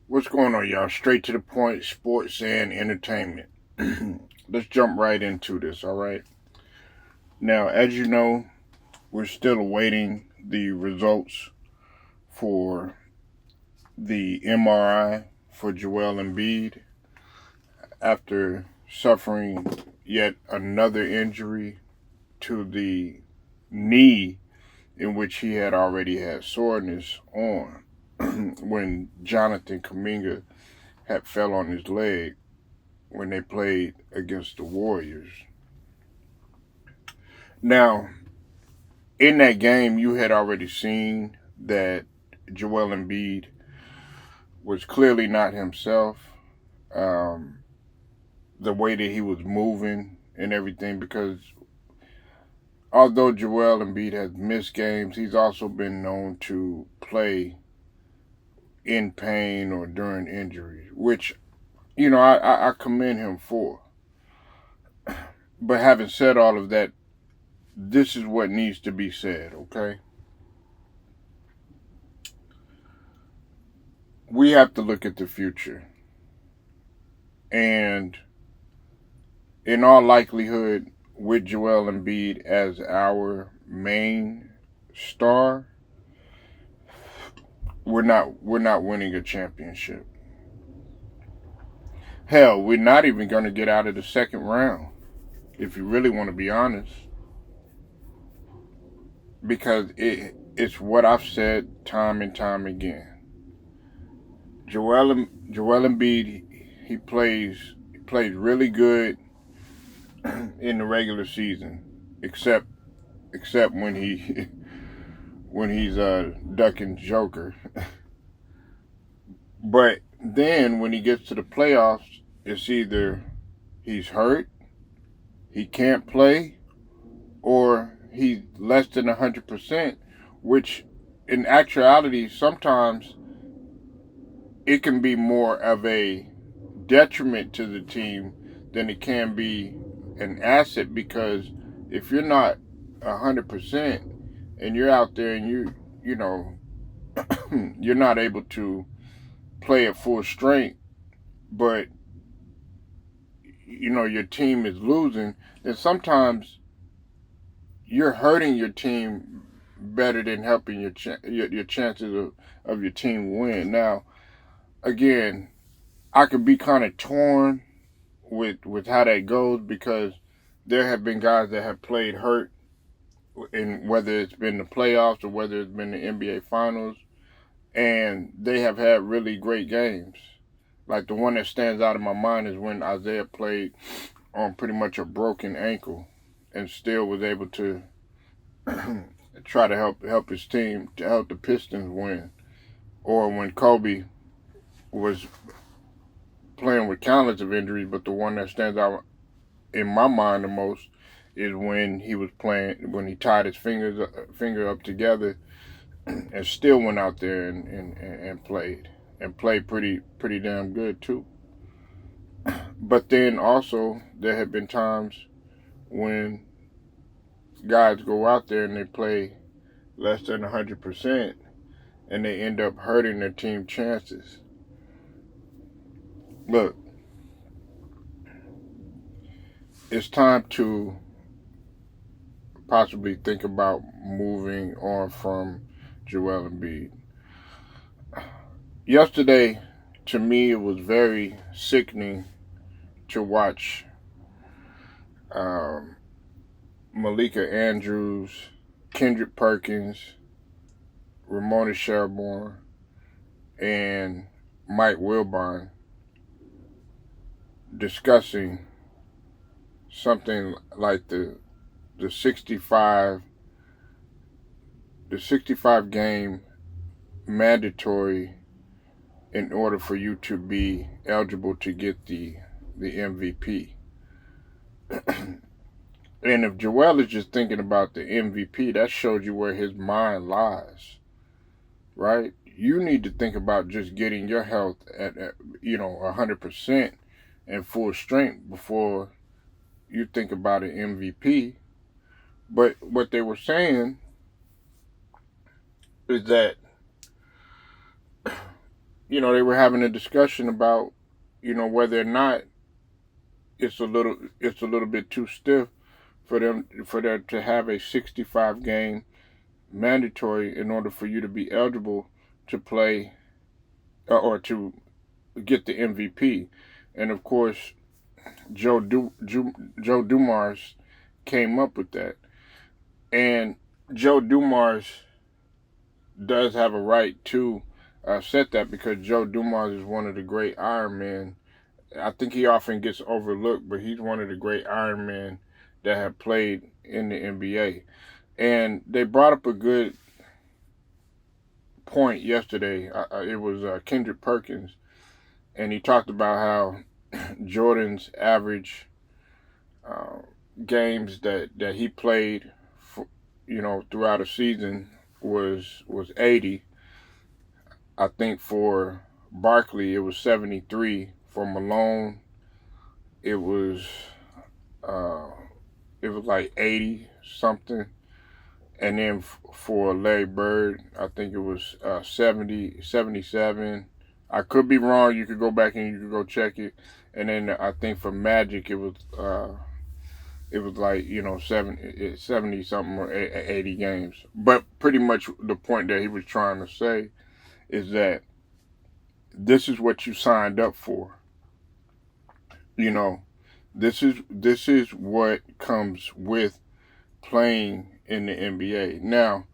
What's going on, y'all? Straight to the point, sports and entertainment. Let's jump right into this, all right? Now, as you know, we're still awaiting the results for the MRI for Joel Embiid after suffering yet another injury to the knee in which he had already had soreness on when Jonathan Kuminga had fell on his leg when they played against the Warriors. Now, in that game, you had already seen that Joel Embiid was clearly not himself. The way that he was moving and everything, because although Joel Embiid has missed games, he's also been known to play in pain or during injuries, which, I commend him for. But having said all of that, this is what needs to be said, okay? We have to look at the future. And in all likelihood, with Joel Embiid as our main star, we're not winning a championship. Hell, we're not even going to get out of the second round, if you really want to be honest. Because it's what I've said time and time again. Joel Embiid, he plays really good in the regular season, except when he's ducking Joker. But then when he gets to the playoffs, it's either he's hurt, he can't play, or he's less than 100%, which in actuality sometimes it can be more of a detriment to the team than it can be an asset, because if you're not 100% and you're out there and you know you're not able to play at full strength, but your team is losing, then sometimes you're hurting your team better than helping your chances of your team win. Now, again, I could be kind of torn with how that goes, because there have been guys that have played hurt, in whether it's been the playoffs or whether it's been the NBA Finals, and they have had really great games. Like the one that stands out in my mind is when Isaiah played on pretty much a broken ankle and still was able to try to help his team, to help the Pistons win. Or when Kobe was playing with countless of injuries, but the one that stands out in my mind the most is when he tied his finger up together and still went out there and played pretty damn good too. But then also there have been times when guys go out there and they play less than 100% and they end up hurting their team chances. Look, it's time to possibly think about moving on from Joel Embiid. Yesterday, to me, it was very sickening to watch Malika Andrews, Kendrick Perkins, Ramona Shelburne, and Mike Wilbon discussing something like the 65 game mandatory in order for you to be eligible to get the MVP. And if Joel is just thinking about the MVP, that shows you where his mind lies, right? You need to think about just getting your health at 100% and full strength before you think about an MVP. But what they were saying is that, they were having a discussion about, whether or not it's a little bit too stiff for them to have a 65 game mandatory in order for you to be eligible to play or to get the MVP. And of course, Joe Dumars came up with that. And Joe Dumars does have a right to set that, because Joe Dumars is one of the great Ironmen. I think he often gets overlooked, but he's one of the great Ironmen that have played in the NBA. And they brought up a good point yesterday. It was Kendrick Perkins, and he talked about how Jordan's average games that he played, throughout a season was 80. I think for Barkley it was 73. For Malone, it was like 80 something, and then for Larry Bird, I think it was 77. I could be wrong. You could go back and you could go check it. And then I think for Magic, it was like 70 something or 80 games. But pretty much the point that he was trying to say is that this is what you signed up for. This is what comes with playing in the NBA. Now,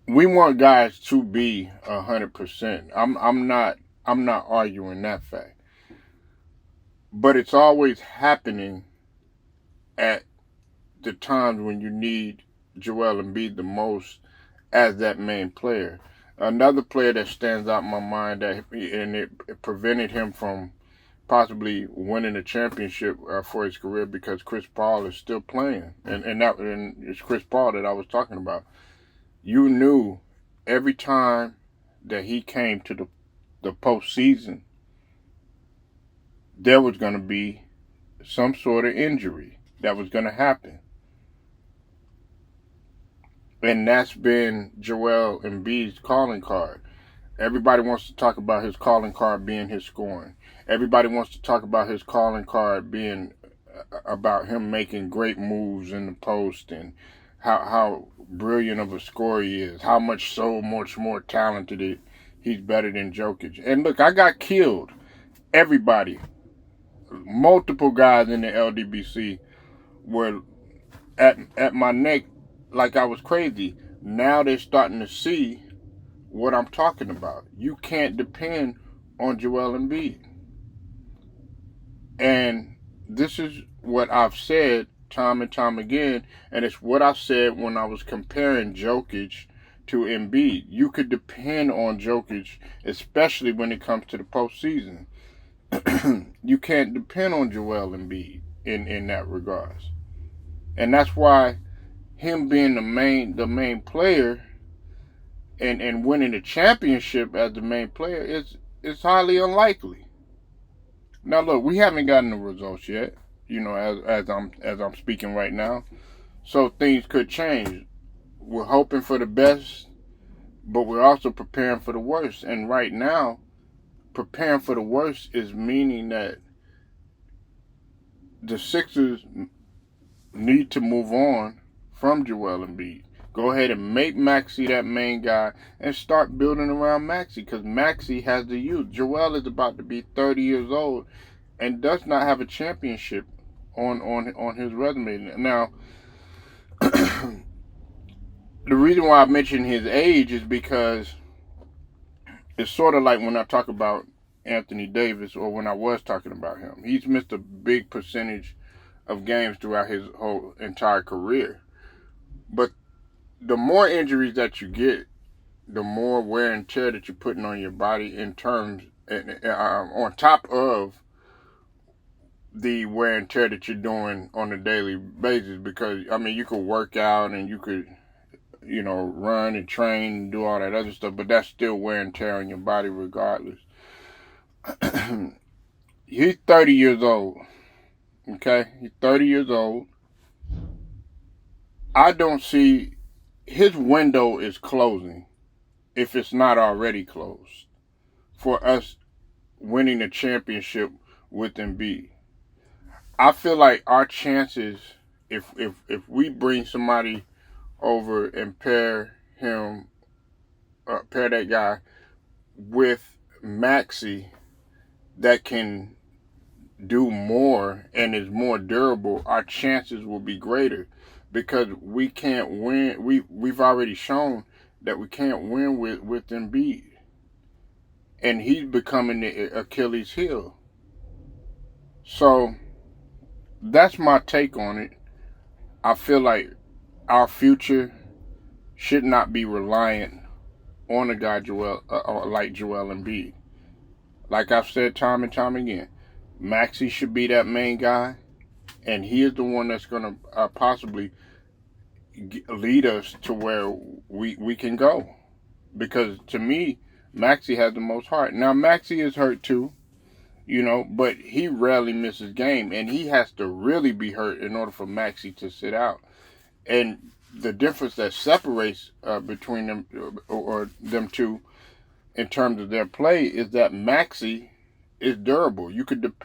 we want guys to be 100%. I'm not arguing that fact. But it's always happening at the times when you need Joel Embiid the most as that main player. Another player that stands out in my mind and it prevented him from possibly winning a championship for his career, because Chris Paul is still playing, and it's Chris Paul that I was talking about. You knew every time that he came to the postseason, there was going to be some sort of injury that was going to happen. And that's been Joel Embiid's calling card. Everybody wants to talk about his calling card being his scoring. Everybody wants to talk about his calling card being about him making great moves in the post, and how brilliant of a scorer he is, how much more talented he's better than Jokic. And look, I got killed. Everybody, multiple guys in the LDBC were at my neck like I was crazy. Now they're starting to see what I'm talking about. You can't depend on Joel Embiid. And this is what I've said time and time again, and it's what I said when I was comparing Jokic to Embiid. You could depend on Jokic, especially when it comes to the postseason. You can't depend on Joel Embiid in that regards. And that's why him being the main player and winning the championship as the main player is highly unlikely. Now look, we haven't gotten the results yet, as I'm speaking right now. So things could change. We're hoping for the best, but we're also preparing for the worst. And right now, preparing for the worst is meaning that the Sixers need to move on from Joel Embiid. Go ahead and make Maxey that main guy and start building around Maxey, because Maxey has the youth. Joel is about to be 30 years old and does not have a championship on his resume. Now, the reason why I mention his age is because it's sort of like when I talk about Anthony Davis, or when I was talking about him. He's missed a big percentage of games throughout his whole entire career. But the more injuries that you get, the more wear and tear that you're putting on your body in terms, on top of the wear and tear that you're doing on a daily basis. Because, you could work out and you could, run and train and do all that other stuff, but that's still wear and tear on your body regardless. He's 30 years old. Okay? He's 30 years old. I don't see his window is closing. if it's not already closed, for us winning the championship with Embiid. I feel like our chances, if we bring somebody over and pair that guy with Maxey that can do more and is more durable, our chances will be greater, because we can't win. We've already shown that we can't win with Embiid, and he's becoming the Achilles heel. So that's my take on it. I feel like our future should not be reliant on a guy like Joel Embiid. Like I've said time and time again, Maxey should be that main guy, and he is the one that's going to possibly lead us to where we can go. Because to me, Maxey has the most heart. Now, Maxey is hurt too, but he rarely misses game, and he has to really be hurt in order for Maxey to sit out. And the difference that separates between them or them two in terms of their play is that Maxey is durable.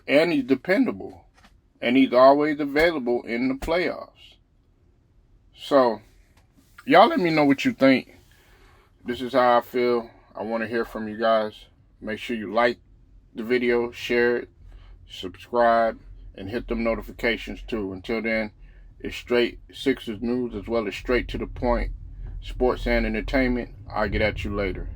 And he's dependable, and he's always available in the playoffs. So, y'all let me know what you think. This is how I feel. I want to hear from you guys. Make sure you like the video, share it, subscribe, and hit them notifications too. Until then, it's straight Sixers news as well as straight to the point sports and entertainment. I'll get at you later.